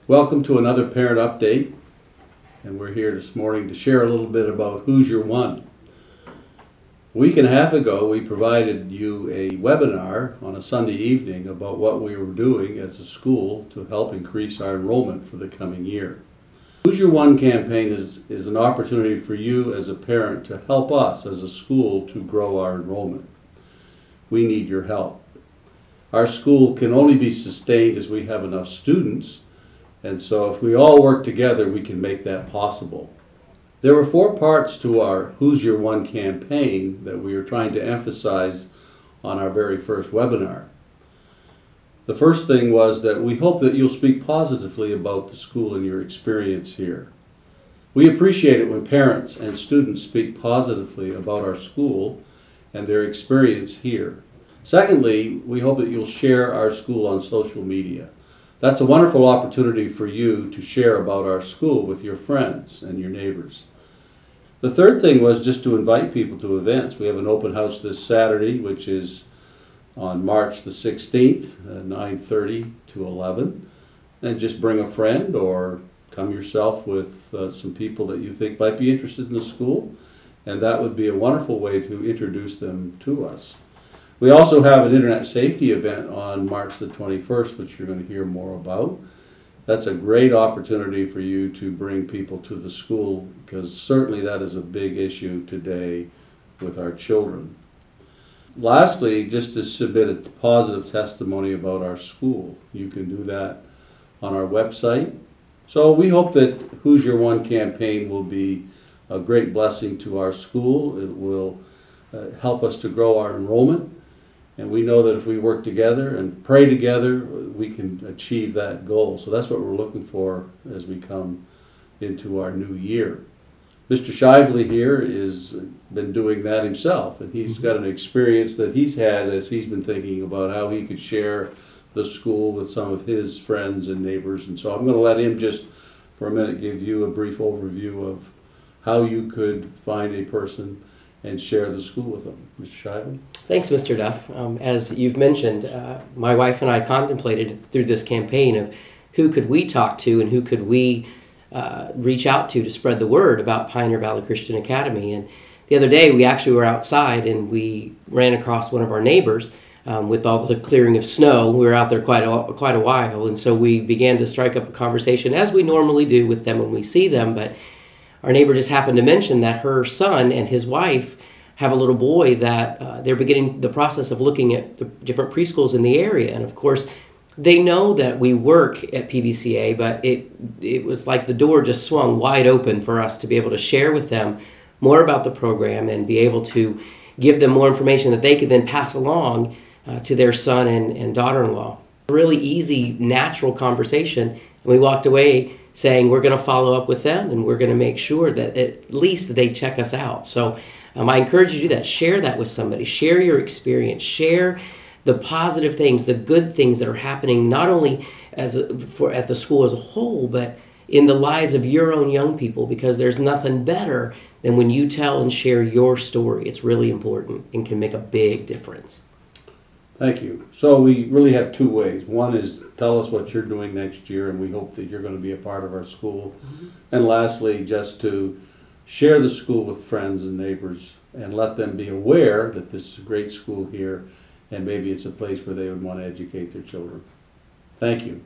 Welcome to another parent update, and we're here this morning to share a little bit about Who's Your One. A week and a half ago we provided you a webinar on a Sunday evening about what we were doing as a school to help increase our enrollment for the coming year. Who's Your One campaign is an opportunity for you as a parent to help us as a school to grow our enrollment. We need your help. Our school can only be sustained as we have enough students, and so if we all work together, we can make that possible. There were 4 parts to our Who's Your One campaign that we are trying to emphasize on our very first webinar. The first thing was that we hope that you'll speak positively about the school and your experience here. We appreciate it when parents and students speak positively about our school and their experience here. Secondly, we hope that you'll share our school on social media. That's a wonderful opportunity for you to share about our school with your friends and your neighbors. The third thing was just to invite people to events. We have an open house this Saturday, which is on March the 16th, 9:30 to 11. And just bring a friend or come yourself with some people that you think might be interested in the school. And that would be a wonderful way to introduce them to us. We also have an internet safety event on March the 21st, which you're going to hear more about. That's a great opportunity for you to bring people to the school, because certainly that is a big issue today with our children. Lastly, just to submit a positive testimony about our school. You can do that on our website. So we hope that Who's Your One campaign will be a great blessing to our school. It will help us to grow our enrollment. And we know that if we work together and pray together, we can achieve that goal. So that's what we're looking for as we come into our new year. Mr. Shively here has been doing that himself, and he's got an experience that he's had as he's been thinking about how he could share the school with some of his friends and neighbors. And so I'm going to let him just for a minute give you a brief overview of how you could find a person and share the school with them. Mr. Shively? Thanks, Mr. Duff. As you've mentioned, my wife and I contemplated through this campaign of who could we talk to and who could we reach out to spread the word about Pioneer Valley Christian Academy. And the other day we actually were outside and we ran across one of our neighbors with all the clearing of snow. We were out there quite a while, and so we began to strike up a conversation as we normally do with them when we see them. But our neighbor just happened to mention that her son and his wife have a little boy that they're beginning the process of looking at the different preschools in the area. And of course, they know that we work at PVCA, but it was like the door just swung wide open for us to be able to share with them more about the program and be able to give them more information that they could then pass along to their son and daughter-in-law. A really easy, natural conversation. And we walked away saying we're going to follow up with them and we're going to make sure that at least they check us out. So I encourage you to do that. Share that with somebody. Share your experience. Share the positive things, the good things that are happening, not only at the school as a whole, but in the lives of your own young people, because there's nothing better than when you tell and share your story. It's really important and can make a big difference. Thank you. So we really have 2 ways. One is tell us what you're doing next year, and we hope that you're going to be a part of our school. And lastly, just to share the school with friends and neighbors and let them be aware that this is a great school here, and maybe it's a place where they would want to educate their children. Thank you.